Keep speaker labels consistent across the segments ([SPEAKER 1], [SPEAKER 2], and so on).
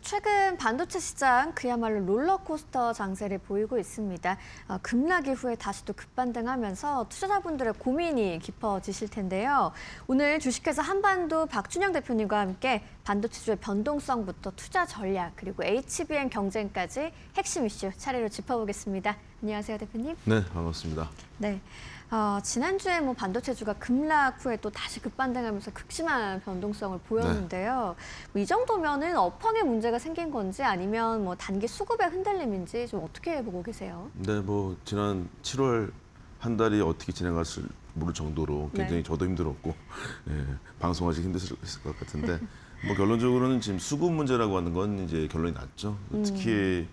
[SPEAKER 1] 최근 반도체 시장 그야말로 롤러코스터 장세를 보이고 있습니다. 급락 이후에 다시 또 급반등하면서 투자자분들의 고민이 깊어지실 텐데요. 오늘 주식회사 한반도 박준영 대표님과 함께 반도체주의 변동성부터 투자 전략 그리고 HBM 경쟁까지 핵심 이슈 차례로 짚어보겠습니다. 안녕하세요, 대표님.
[SPEAKER 2] 네, 반갑습니다.
[SPEAKER 1] 네. 지난주에 반도체주가 급락 후에 또 다시 급반등하면서 극심한 변동성을 보였는데요. 이 정도면은 업황에 문제가 생긴 건지 아니면 단기 수급의 흔들림인지 좀 어떻게 보고 계세요?
[SPEAKER 2] 네, 지난 7월 한 달이 어떻게 지나갔을 모를 정도로 굉장히 저도 힘들었고 방송하기 힘드셨을 것 같은데 결론적으로는 지금 수급 문제라고 하는 건 이제 결론이 났죠. 특히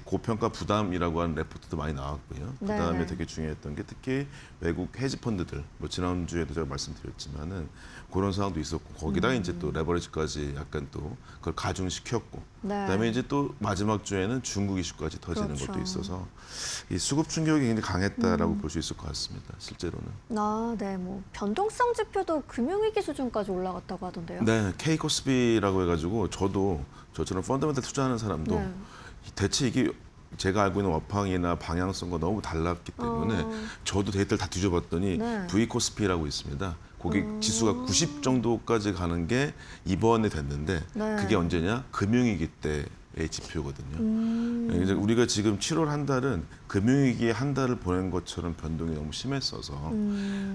[SPEAKER 2] 고평가 부담이라고 하는 레포트도 많이 나왔고요. 그다음에 되게 중요했던 게 특히 외국 헤지 펀드들, 지난주에도 제가 말씀드렸지만은 그런 상황도 있었고 거기다가 이제 또 레버리지까지 약간 또 그걸 가중시켰고 그다음에 이제 또 마지막 주에는 중국 이슈까지 터지는 것도 있어서 이 수급 충격이 굉장히 강했다라고 볼 수 있을 것 같습니다. 실제로는.
[SPEAKER 1] 네, 변동성 지표도 금융위기 수준까지 올라갔다고 하던데요.
[SPEAKER 2] 네, K-코스피라고 해가지고 저처럼 펀더멘탈 투자하는 사람도 대체 이게 제가 알고 있는 업황이나 방향성과 너무 달랐기 때문에 저도 데이터를 다 뒤져봤더니 V코스피라고 있습니다. 거기 지수가 90 정도까지 가는 게 이번에 됐는데 그게 언제냐? 금융위기 때의 지표거든요. 이제 우리가 지금 7월 한 달은 금융위기의 한 달을 보낸 것처럼 변동이 너무 심했어서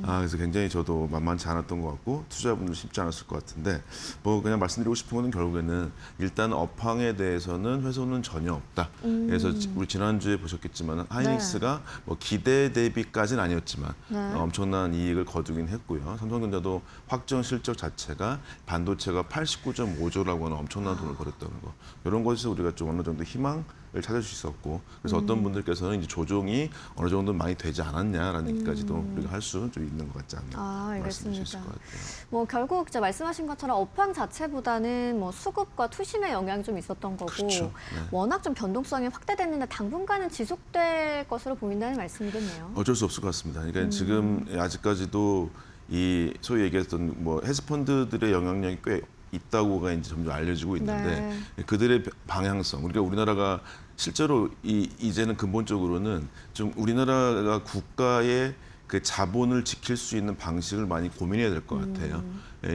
[SPEAKER 2] 그래서 굉장히 저도 만만치 않았던 것 같고 투자자분들 쉽지 않았을 것 같은데 그냥 말씀드리고 싶은 거는 결국에는 일단 업황에 대해서는 훼손은 전혀 없다. 그래서 우리 지난주에 보셨겠지만 하이닉스가 기대 대비까지는 아니었지만 엄청난 이익을 거두긴 했고요. 삼성전자도 확정 실적 자체가 반도체가 89.5조라고 하는 엄청난 돈을 벌였다는 거. 이런 것에서 우리가 좀 어느 정도 희망을 찾을 수 있었고 그래서 어떤 분들께서는 이제 조정이 어느 정도 많이 되지 않았냐라는 얘기까지도 우리가 할 수 좀 있는 것 같지 않나 말씀드릴 수 있을 것 같아요.
[SPEAKER 1] 결국 이제 말씀하신 것처럼 업황 자체보다는 수급과 투심의 영향이 좀 있었던 거고
[SPEAKER 2] 그렇죠.
[SPEAKER 1] 워낙 좀 변동성이 확대됐는데 당분간은 지속될 것으로 보인다는 말씀이겠네요.
[SPEAKER 2] 어쩔 수 없을 것 같습니다. 그러니까 지금 아직까지도 이 소위 얘기했던 헤지펀드들의 영향력이 꽤 있다고가 이제 점점 알려지고 있는데 그들의 방향성, 우리나라가 실제로 이제는 근본적으로는 좀 우리나라가 국가의 그 자본을 지킬 수 있는 방식을 많이 고민해야 될 것 같아요.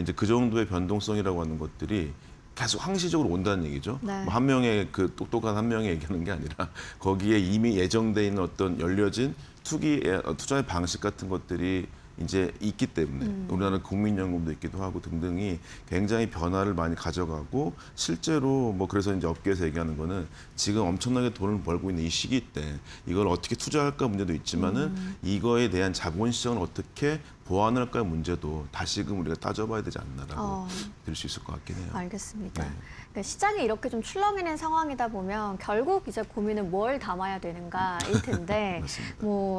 [SPEAKER 2] 이제 그 정도의 변동성이라고 하는 것들이 계속 항시적으로 온다는 얘기죠. 한 명의 그 똑똑한 한 명이 얘기하는 게 아니라 거기에 이미 예정돼 있는 어떤 열려진 투자의 방식 같은 것들이 이제 있기 때문에 우리나라 국민연금도 있기도 하고 등등이 굉장히 변화를 많이 가져가고 실제로 그래서 이제 업계에서 얘기하는 거는 지금 엄청나게 돈을 벌고 있는 이 시기 때 이걸 어떻게 투자할까 문제도 있지만은 이거에 대한 자본시장을 어떻게 보완할까 문제도 다시금 우리가 따져봐야 되지 않나라고 들 수 있을 것 같긴 해요.
[SPEAKER 1] 알겠습니다. 그러니까 시장이 이렇게 좀 출렁이는 상황이다 보면 결국 이제 고민은 뭘 담아야 되는가일 텐데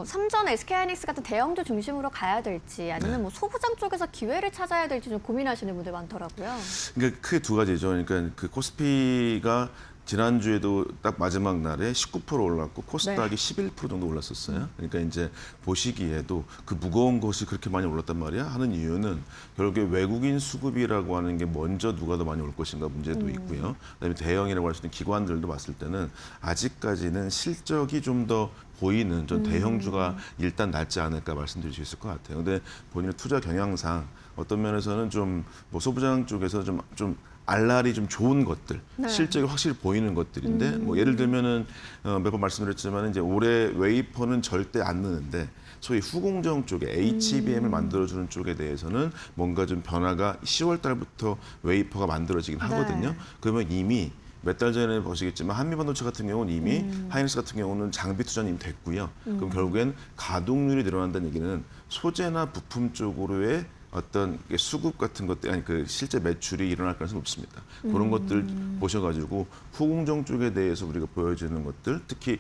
[SPEAKER 1] 삼전, SK하이닉스 같은 대형주 중심으로 가야 될지 아니면 소부장 쪽에서 기회를 찾아야 될지 좀 고민하시는 분들 많더라고요.
[SPEAKER 2] 그러니까 크게 두 가지죠. 그러니까 그 코스피가 지난주에도 딱 마지막 날에 19% 올랐고 코스닥이 11% 정도 올랐었어요. 그러니까 이제 보시기에도 그 무거운 것이 그렇게 많이 올랐단 말이야 하는 이유는 결국에 외국인 수급이라고 하는 게 먼저 누가 더 많이 올 것인가 문제도 있고요. 그다음에 대형이라고 할 수 있는 기관들도 봤을 때는 아직까지는 실적이 좀 더 보이는 전 대형주가 일단 낫지 않을까 말씀드릴 수 있을 것 같아요. 근데 본인의 투자 경향상 어떤 면에서는 좀 소부장 쪽에서 좀 알랄이 좀 좋은 것들, 실적이 확실히 보이는 것들인데 예를 들면은 몇 번 말씀드렸지만 이제 올해 웨이퍼는 절대 안 넣는데 소위 후공정 쪽에 HBM을 만들어주는 쪽에 대해서는 뭔가 좀 변화가 10월 달부터 웨이퍼가 만들어지긴 하거든요. 그러면 이미 몇 달 전에 보시겠지만 한미반도체 같은 경우는 이미 하이닉스 같은 경우는 장비 투자는 이미 됐고요. 그럼 결국엔 가동률이 늘어난다는 얘기는 소재나 부품 쪽으로의 어떤 수급 같은 것들 아니 그 실제 매출이 일어날 가능성이 높습니다. 그런 것들 보셔가지고 후공정 쪽에 대해서 우리가 보여지는 것들 특히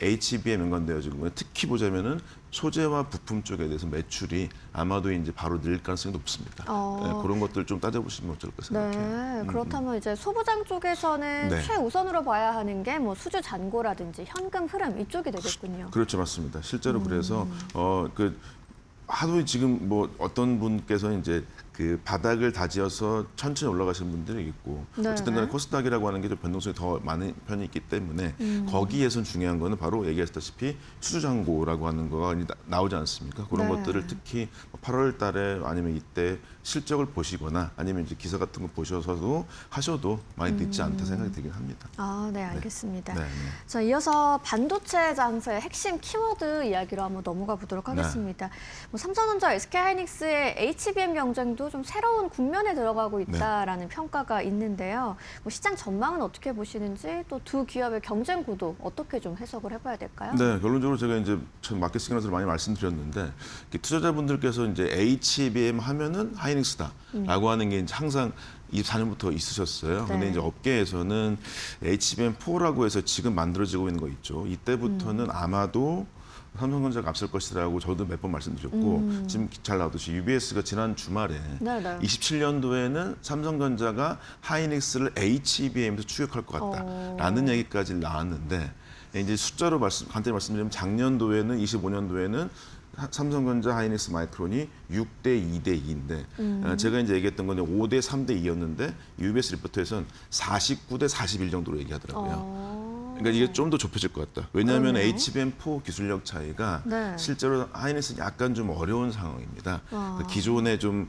[SPEAKER 2] HBM 연관되어지고 특히 보자면은 소재와 부품 쪽에 대해서 매출이 아마도 이제 바로 늘 가능성이 높습니다. 그런 것들 좀 따져보시면 어떨까 생각해요.
[SPEAKER 1] 그렇다면 이제 소부장 쪽에서는 최우선으로 봐야 하는 게 수주 잔고라든지 현금 흐름 이쪽이 되겠군요.
[SPEAKER 2] 그렇죠, 맞습니다. 실제로 그래서 하도 지금 어떤 분께서 이제 그 바닥을 다지어서 천천히 올라가시는 분들이 있고
[SPEAKER 1] 네.
[SPEAKER 2] 어쨌든 간에 코스닥이라고 하는 게 좀 변동성이 더 많은 편이 있기 때문에 거기에선 중요한 거는 바로 얘기했다시피 수주잔고라고 하는 거가 나오지 않습니까? 그런
[SPEAKER 1] 네.
[SPEAKER 2] 것들을 특히 8월 달에 아니면 이때 실적을 보시거나 아니면 이제 기사 같은 거 보셔서도 하셔도 많이 늦지 않다 생각이 들긴 합니다.
[SPEAKER 1] 아, 네, 알겠습니다.
[SPEAKER 2] 네, 네.
[SPEAKER 1] 자, 이어서 반도체 장세의 핵심 키워드 이야기로 한번 넘어가 보도록
[SPEAKER 2] 네.
[SPEAKER 1] 하겠습니다. 뭐 삼성전자, SK하이닉스의 HBM 경쟁도 좀 새로운 국면에 들어가고 있다라는 평가가 있는데요. 뭐 시장 전망은 어떻게 보시는지 또 두 기업의 경쟁 구도 어떻게 좀 해석을 해봐야 될까요?
[SPEAKER 2] 네, 결론적으로 제가 이제 마켓 시그널을 많이 말씀드렸는데 투자자분들께서 이제 HBM 하면은 하이닉스다라고 하는 게 이제 항상 24년부터 있으셨어요. 근데
[SPEAKER 1] 네.
[SPEAKER 2] 이제 업계에서는 HBM4라고 해서 지금 만들어지고 있는 거 있죠. 이때부터는 아마도 삼성전자가 앞설 것이라고 저도 몇 번 말씀드렸고 지금 잘 나오듯이 UBS가 지난 주말에
[SPEAKER 1] 네, 네.
[SPEAKER 2] 27년도에는 삼성전자가 하이닉스를 HBM에서 추격할 것 같다라는 얘기까지 나왔는데 이제 숫자로 간단히 말씀드리면 작년도에는 25년도에는 삼성전자 하이닉스 마이크론이 6대 2대 2인데 제가 이제 얘기했던 건 5대 3대 2였는데 UBS 리포트에서는 49대 41 정도로 얘기하더라고요. 그러니까 이게 좀 더 좁혀질 것 같다. 왜냐하면
[SPEAKER 1] 그러네요.
[SPEAKER 2] HBM4 기술력 차이가
[SPEAKER 1] 네.
[SPEAKER 2] 실제로 하이닉스는 약간 좀 어려운 상황입니다.
[SPEAKER 1] 아.
[SPEAKER 2] 기존에 좀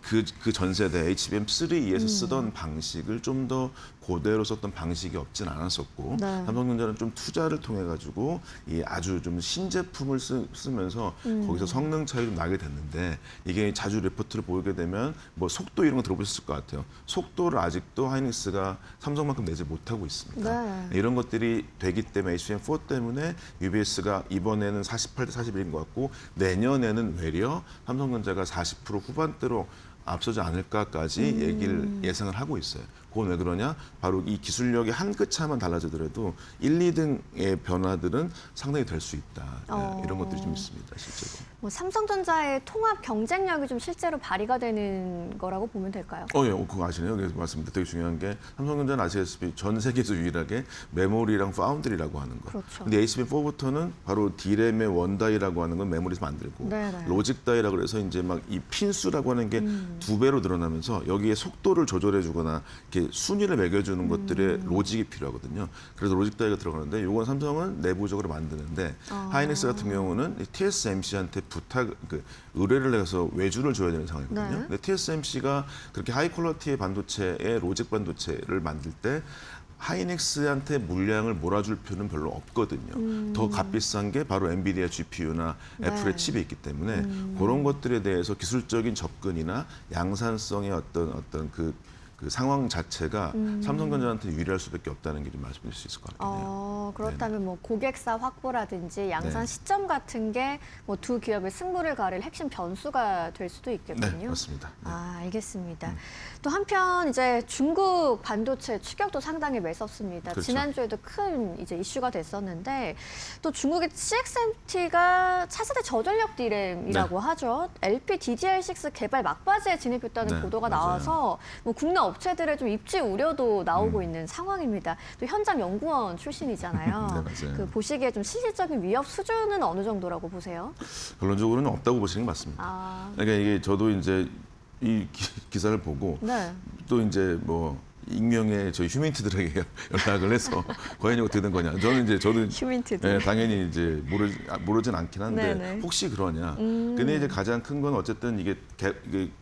[SPEAKER 2] 그 전 세대 HBM3에서 쓰던 방식을 좀 더 그대로 썼던 방식이 없진 않았었고
[SPEAKER 1] 네.
[SPEAKER 2] 삼성전자는 좀 투자를 통해 가지고 이 아주 좀 신제품을 쓰면서 거기서 성능 차이 좀 나게 됐는데 이게 자주 리포트를 보게 되면 뭐 속도 이런 거 들어보셨을 것 같아요. 속도를 아직도 하이닉스가 삼성만큼 내지 못하고 있습니다.
[SPEAKER 1] 네.
[SPEAKER 2] 이런 것들이 되기 때문에 HBM4 때문에 UBS가 이번에는 48대 41인 것 같고 내년에는 외려 삼성전자가 40% 후반대로 앞서지 않을까까지 얘기를 예상을 하고 있어요. 그건 왜 그러냐? 바로 이 기술력의 한 끗 차만 달라지더라도 1, 2등의 변화들은 상당히 될 수 있다. 이런 것들이 좀 있습니다, 실제로.
[SPEAKER 1] 뭐 삼성전자의 통합 경쟁력이 좀 실제로 발휘가 되는 거라고 보면 될까요?
[SPEAKER 2] 예, 그거 아시네요. 그래서 말씀드린 되게 중요한 게 삼성전자는 아시다시피 전 세계에서 유일하게 메모리랑 파운드리라고 하는 거.
[SPEAKER 1] 그렇죠.
[SPEAKER 2] 근데 HBM4부터는 바로 D램의 원다이라고 하는 건 메모리에서 만들고
[SPEAKER 1] 네네.
[SPEAKER 2] 로직 다이라고 그래서 이제 막 이 핀수라고 하는 게 2배로 늘어나면서 여기에 속도를 조절해 주거나 이렇게 순위를 매겨 주는 것들의 로직이 필요하거든요. 그래서 로직 다이가 들어가는데 이건 삼성은 내부적으로 만드는데 하이닉스 같은 경우는 TSMC한테 의뢰를 해서 외주를 줘야 되는 상황이거든요.
[SPEAKER 1] 네.
[SPEAKER 2] 근데 TSMC가 그렇게 하이 퀄리티의 반도체의 로직 반도체를 만들 때 하이닉스한테 물량을 몰아줄 필요는 별로 없거든요. 더 값비싼 게 바로 엔비디아 GPU나
[SPEAKER 1] 네.
[SPEAKER 2] 애플의 칩이 있기 때문에 그런 것들에 대해서 기술적인 접근이나 양산성의 어떤 그 상황 자체가 삼성전자한테 유리할 수밖에 없다는 게 좀 말씀드릴 수 있을 것 같긴 해요.
[SPEAKER 1] 그렇다면 뭐 고객사 확보라든지 양산
[SPEAKER 2] 네.
[SPEAKER 1] 시점 같은 게 뭐 두 기업의 승부를 가릴 핵심 변수가 될 수도 있겠군요.
[SPEAKER 2] 네, 맞습니다. 네.
[SPEAKER 1] 아, 알겠습니다. 또 한편 이제 중국 반도체 추격도 상당히 매섭습니다.
[SPEAKER 2] 그렇죠.
[SPEAKER 1] 지난주에도 큰 이제 이슈가 됐었는데 또 중국의 CXMT가 차세대 저전력 D램이라고 하죠. LPDDR6 개발 막바지에 진입했다는
[SPEAKER 2] 네,
[SPEAKER 1] 보도가
[SPEAKER 2] 맞아요.
[SPEAKER 1] 나와서 뭐 국내 업체들의 좀 입지 우려도 나오고 있는 상황입니다. 또 현장 연구원 출신이잖아요.
[SPEAKER 2] 네, 맞아요.
[SPEAKER 1] 그 보시기에 좀 실질적인 위협 수준은 어느 정도라고 보세요?
[SPEAKER 2] 결론적으로는 없다고 보시는 게 맞습니다.
[SPEAKER 1] 아,
[SPEAKER 2] 그러니까 이게 저도 이제 이 기사를 보고
[SPEAKER 1] 네.
[SPEAKER 2] 또 이제 뭐 익명의 저희 휴민트들에게 연락을 해서 과연 이거 어떻게 된 거냐. 저도
[SPEAKER 1] 휴민트들.
[SPEAKER 2] 네, 당연히 이제 모르진 않긴 한데
[SPEAKER 1] 네네.
[SPEAKER 2] 혹시 그러냐. 근데 이제 가장 큰 건 어쨌든 이게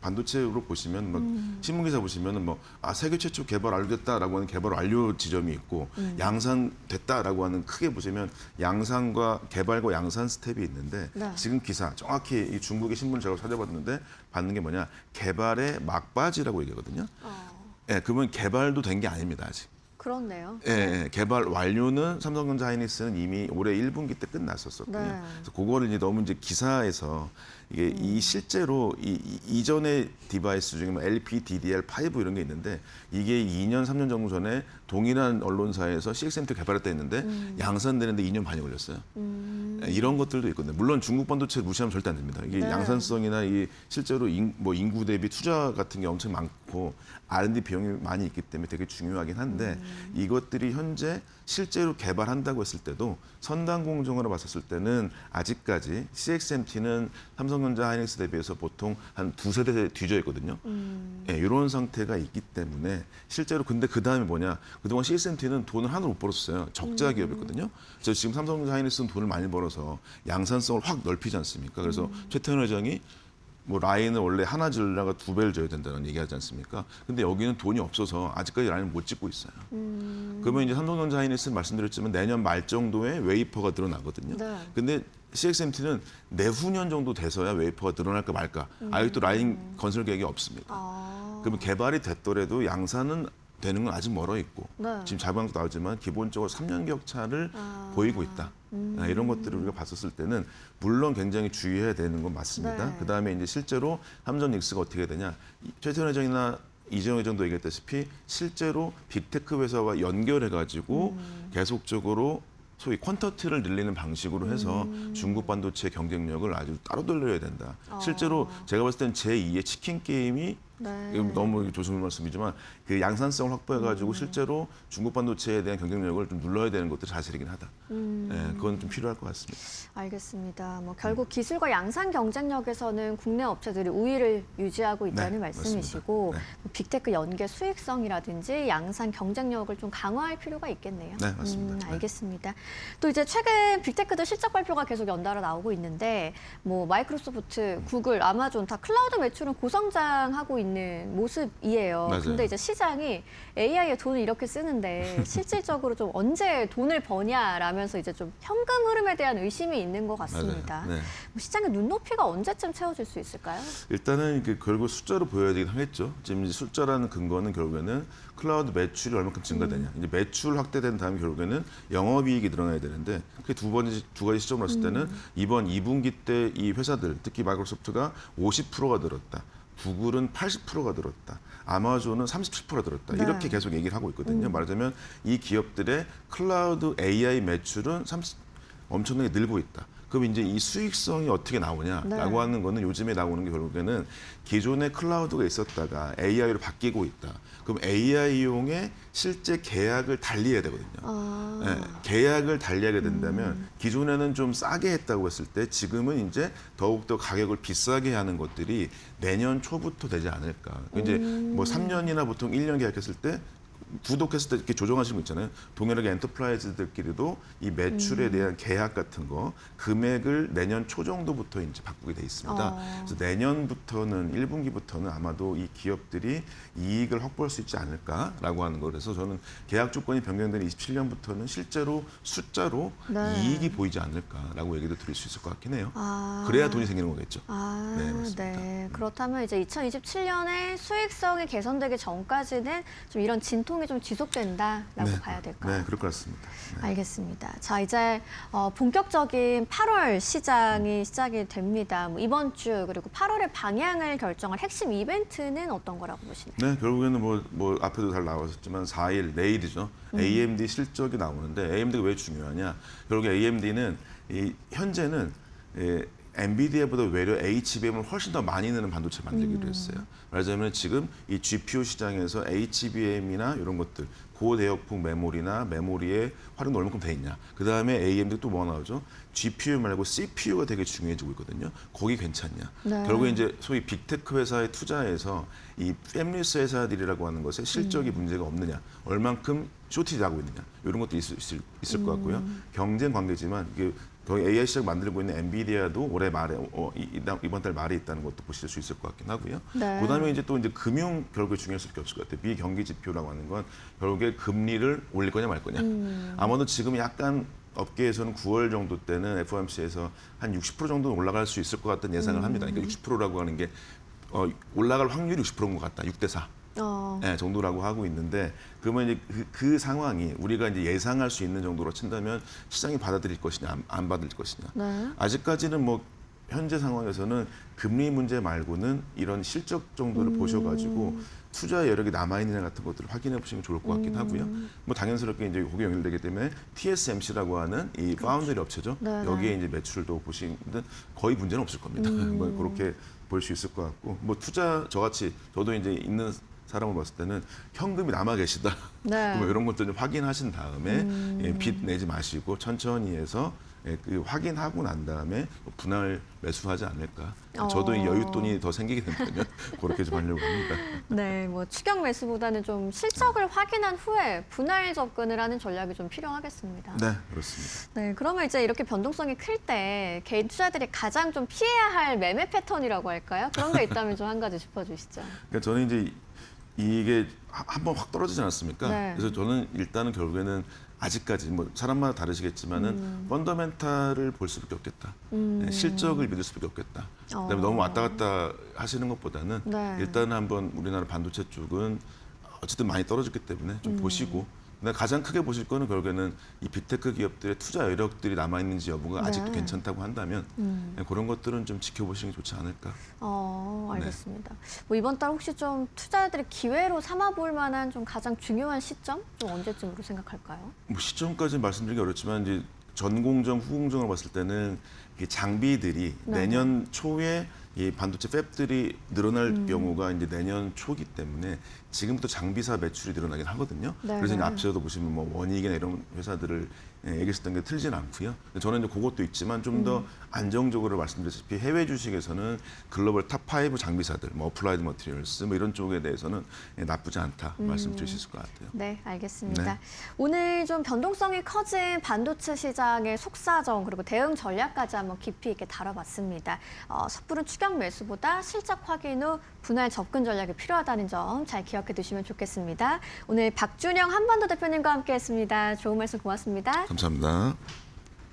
[SPEAKER 2] 반도체로 보시면 막 신문 기사 보시면은 뭐 세계 최초 개발 완료됐다라고 하는 개발 완료 지점이 있고 양산됐다라고 하는 크게 보시면 양산과 개발과 양산 스텝이 있는데
[SPEAKER 1] 네.
[SPEAKER 2] 지금 기사 정확히 이 중국의 신문을 제가 찾아봤는데 받는 게 뭐냐 개발의 막바지라고 얘기하거든요. 예, 그러면 개발도 된 게 아닙니다 아직.
[SPEAKER 1] 그렇네요.
[SPEAKER 2] 예, 개발 완료는 삼성전자 하이닉스는 이미 올해 1분기 때 끝났었거든요.
[SPEAKER 1] 네.
[SPEAKER 2] 그래서 그거를 이제 너무 이제 기사에서 이게 이 실제로 이전의 디바이스 중에 뭐 LPDDR5 이런 게 있는데 이게 2년 3년 정도 전에 동일한 언론사에서 CXMT 개발했다 했는데 양산되는데 2년 반이 걸렸어요. 예, 이런 것들도 있거든요. 물론 중국 반도체 무시하면 절대 안 됩니다. 이게
[SPEAKER 1] 네.
[SPEAKER 2] 양산성이나 이 실제로 인구 대비 투자 같은 게 엄청 많고 R&D 비용이 많이 있기 때문에 되게 중요하긴 한데 이것들이 현재 실제로 개발한다고 했을 때도 선단 공정으로 봤었을 때는 아직까지 CXMT는 삼성전자 하이닉스 대비해서 보통 한 두세 대 뒤져 있거든요. 예, 이런 상태가 있기 때문에 실제로 근데 그 다음에 뭐냐 그동안 CXMT는 돈을 하나도 못 벌었어요. 적자 기업이었거든요. 그래서 지금 삼성전자 하이닉스는 돈을 많이 벌어서 양산성을 확 넓히지 않습니까? 그래서 최태원 회장이 뭐 라인을 원래 하나 지으려가 두 배를 져야 된다는 얘기하지 않습니까? 근데 여기는 돈이 없어서 아직까지 라인을 못 짓고 있어요. 그러면 이제 삼성전자 하이닉스는 말씀드렸지만 내년 말 정도에 웨이퍼가 늘어나거든요.
[SPEAKER 1] 네.
[SPEAKER 2] 근데 CXMT는 내후년 정도 돼서야 웨이퍼가 늘어날까 말까. 아직도 라인 건설 계획이 없습니다. 그러면 개발이 됐더라도 양산은 되는 건 아직 멀어 있고
[SPEAKER 1] 네.
[SPEAKER 2] 지금 자방도 나오지만 기본적으로 3년 격차를 보이고 있다. 이런 것들을 우리가 봤었을 때는 물론 굉장히 주의해야 되는 건 맞습니다.
[SPEAKER 1] 네.
[SPEAKER 2] 그다음에 이제 실제로 삼성닉스가 어떻게 되냐 최태원 회장이나 이재용 회장도 얘기했다시피 실제로 빅테크 회사와 연결해가지고 계속적으로 소위 퀀터티를 늘리는 방식으로 해서 중국 반도체 경쟁력을 아주 따로 돌려야 된다. 실제로 제가 봤을 때는 제2의 치킨 게임이
[SPEAKER 1] 네.
[SPEAKER 2] 이건 너무 조심스러운 말씀이지만 그 양산성을 확보해가지고 실제로 중국 반도체에 대한 경쟁력을 좀 눌러야 되는 것들이 사실이긴 하다. 예, 그건 좀 필요할 것 같습니다.
[SPEAKER 1] 알겠습니다. 뭐 결국 기술과 양산 경쟁력에서는 국내 업체들이 우위를 유지하고 있다는
[SPEAKER 2] 네,
[SPEAKER 1] 말씀이시고
[SPEAKER 2] 맞습니다.
[SPEAKER 1] 뭐 빅테크 연계 수익성이라든지 양산 경쟁력을 좀 강화할 필요가 있겠네요.
[SPEAKER 2] 네, 맞습니다. 네.
[SPEAKER 1] 알겠습니다. 또 이제 최근 빅테크들 실적 발표가 계속 연달아 나오고 있는데 뭐 마이크로소프트, 구글, 아마존 다 클라우드 매출은 고성장하고 있는 모습이에요.
[SPEAKER 2] 맞아요.
[SPEAKER 1] 근데 이제 시장이 AI에 돈을 이렇게 쓰는데 실질적으로 좀 언제 돈을 버냐라면서 이제 좀 현금 흐름에 대한 의심이 있는 것 같습니다.
[SPEAKER 2] 맞아요. 네.
[SPEAKER 1] 뭐 시장의 눈높이가 언제쯤 채워질 수 있을까요?
[SPEAKER 2] 일단은 그 결국 숫자로 보여야 되긴 하겠죠. 지금 이제 숫자라는 근거는 결국에는 클라우드 매출이 얼마큼 증가되냐. 이제 매출 확대된 다음에 결국에는 영업이익이 늘어나야 되는데 그게 두 가지 시점으로 봤을 때는 이번 2분기 때 이 회사들 특히 마이크로소프트가 50%가 늘었다. 구글은 80%가 늘었다. 아마존은 37%가 늘었다.
[SPEAKER 1] 네.
[SPEAKER 2] 이렇게 계속 얘기를 하고 있거든요. 말하자면 이 기업들의 클라우드 AI 매출은 엄청나게 늘고 있다. 그럼 이제 이 수익성이 어떻게 나오냐라고
[SPEAKER 1] 네.
[SPEAKER 2] 하는 거는 요즘에 나오는 게 결국에는 기존의 클라우드가 있었다가 AI로 바뀌고 있다. 그럼 AI 이용의 실제 계약을 달리해야 되거든요. 네, 계약을 달리하게 된다면 기존에는 좀 싸게 했다고 했을 때 지금은 이제 더욱더 가격을 비싸게 하는 것들이 내년 초부터 되지 않을까. 이제 뭐 3년이나 보통 1년 계약했을 때 구독했을 때 이렇게 조정하시는 거 있잖아요. 동일하게 엔터프라이즈들끼리도 이 매출에 대한 계약 같은 거 금액을 내년 초 정도부터 이제 바꾸게 돼 있습니다. 그래서 내년부터는 1분기부터는 아마도 이 기업들이 이익을 확보할 수 있지 않을까라고 하는 거. 그래서 저는 계약 조건이 변경된 27년부터는 실제로 숫자로
[SPEAKER 1] 네.
[SPEAKER 2] 이익이 보이지 않을까라고 얘기도 드릴 수 있을 것 같긴 해요.
[SPEAKER 1] 아.
[SPEAKER 2] 그래야 돈이 생기는 거겠죠.
[SPEAKER 1] 네,
[SPEAKER 2] 맞습니다.
[SPEAKER 1] 그렇다면 이제 2027년에 수익성이 개선되기 전까지는 좀 이런 진통이 좀 지속된다라고 봐야 될까요?
[SPEAKER 2] 네, 그럴 것 같습니다. 네.
[SPEAKER 1] 알겠습니다. 자, 이제 본격적인 8월 시장이 시작이 됩니다. 뭐 이번 주 그리고 8월의 방향을 결정할 핵심 이벤트는 어떤 거라고 보시나요?
[SPEAKER 2] 네, 결국에는 뭐 앞에도 잘 나왔었지만 4일 내일이죠. AMD 실적이 나오는데 AMD가 왜 중요하냐? 결국 AMD는 현재는 엔비디아보다 외려 HBM을 훨씬 더 많이 넣는 반도체 만들기로 했어요. 말하자면 지금 이 GPU 시장에서 HBM이나 이런 것들 고대역폭 메모리나 메모리의 활용도 얼마큼 돼 있냐. 그 다음에 AMD 또 뭐가 나오죠? GPU 말고 CPU가 되게 중요해지고 있거든요. 거기 괜찮냐.
[SPEAKER 1] 네.
[SPEAKER 2] 결국에 이제 소위 빅테크 회사에 투자해서 이 패밀리스 회사들이라고 하는 것에 실적이 문제가 없느냐. 얼만큼 쇼티지 하고 있느냐. 이런 것도 있을 것 같고요. 경쟁 관계지만 이게 거의 AI 시장 만들고 있는 엔비디아도 올해 말에 이번 달 말에 있다는 것도 보실 수 있을 것 같긴 하고요.
[SPEAKER 1] 네.
[SPEAKER 2] 그다음에 이제 또 이제 금융 결국에 중요할 수밖에 없을 것 같아요. 미경기 지표라고 하는 건 결국에 금리를 올릴 거냐 말 거냐. 아마도 지금 약간 업계에서는 9월 정도 때는 FOMC에서 한 60% 정도는 올라갈 수 있을 것 같다는 예상을 합니다. 그러니까 60%라고 하는 게 올라갈 확률이 60%인 것 같다. 6대4. 네, 정도라고 하고 있는데 그러면 이제 그 상황이 우리가 이제 예상할 수 있는 정도로 친다면 시장이 받아들일 것이냐 안 받을 것이냐.
[SPEAKER 1] 네.
[SPEAKER 2] 아직까지는 뭐 현재 상황에서는 금리 문제 말고는 이런 실적 정도를 보셔가지고 투자 여력이 남아있느냐 같은 것들을 확인해 보시면 좋을 것 같긴 하고요. 뭐 당연스럽게 이제 거기에 연결되기 때문에 TSMC라고 하는 이 파운드리 업체죠.
[SPEAKER 1] 네,
[SPEAKER 2] 여기에 이제 매출도 보시면 거의 문제는 없을 겁니다. 뭐 그렇게 볼 수 있을 것 같고 뭐 투자 저같이 저도 이제 있는 사람을 봤을 때는 현금이 남아 계시다.
[SPEAKER 1] 네.
[SPEAKER 2] 뭐 이런 것들 좀 확인하신 다음에 빚 내지 마시고 천천히 해서 그 확인하고 난 다음에 분할 매수하지 않을까. 저도 이 여윳돈이 더 생기게 된다면 그렇게 좀 하려고 합니다.
[SPEAKER 1] 네, 뭐 추격 매수보다는 좀 실적을 확인한 후에 분할 접근을 하는 전략이 좀 필요하겠습니다.
[SPEAKER 2] 네, 그렇습니다.
[SPEAKER 1] 네, 그러면 이제 이렇게 변동성이 클 때 개인 투자들이 가장 좀 피해야 할 매매 패턴이라고 할까요? 그런 게 있다면 좀 한 가지 짚어주시죠.
[SPEAKER 2] 그러니까 저는 이제 이게 한번 확 떨어지지 않았습니까?
[SPEAKER 1] 네.
[SPEAKER 2] 그래서 저는 일단은 결국에는 아직까지 뭐 사람마다 다르시겠지만은 펀더멘탈을 볼 수밖에 없겠다. 네, 실적을 믿을 수밖에 없겠다. 그다음에 너무 왔다 갔다 하시는 것보다는
[SPEAKER 1] 네.
[SPEAKER 2] 일단은 한번 우리나라 반도체 쪽은 어쨌든 많이 떨어졌기 때문에 좀 보시고. 근데 가장 크게 보실 거는 결국에는 이 빅테크 기업들의 투자 여력들이 남아 있는지 여부가
[SPEAKER 1] 네.
[SPEAKER 2] 아직도 괜찮다고 한다면 그런 것들은 좀 지켜보시는 게 좋지 않을까.
[SPEAKER 1] 알겠습니다. 뭐 이번 달 혹시 좀 투자자들이 기회로 삼아볼 만한 좀 가장 중요한 시점? 좀 언제쯤으로 생각할까요?
[SPEAKER 2] 뭐 시점까지는 말씀드리기 어렵지만 이제 전공정, 후공정을 봤을 때는 이게 장비들이
[SPEAKER 1] 네.
[SPEAKER 2] 내년 초에 이 반도체 팹들이 늘어날 경우가 이제 내년 초기 때문에 지금부터 장비사 매출이 늘어나긴 하거든요.
[SPEAKER 1] 네.
[SPEAKER 2] 그래서 이제 앞서도 보시면 뭐 원익이나 이런 회사들을 얘기했었던 게 틀리진 않고요. 저는 이제 그것도 있지만 좀 더 안정적으로 말씀드렸다시피 해외 주식에서는 글로벌 탑5 장비사들, 뭐 어플라이드 머티리얼스 뭐 이런 쪽에 대해서는 나쁘지 않다 말씀드릴 수 있을 것 같아요.
[SPEAKER 1] 네, 알겠습니다.
[SPEAKER 2] 네.
[SPEAKER 1] 오늘 좀 변동성이 커진 반도체 시장의 속사정 그리고 대응 전략까지 한번 깊이 있게 다뤄봤습니다. 섣부른 추격 매수보다 실적 확인 후 분할 접근 전략이 필요하다는 점 잘 기억해 두시면 좋겠습니다. 오늘 박준영 한반도 대표님과 함께했습니다. 좋은 말씀 고맙습니다.
[SPEAKER 2] 감사합니다.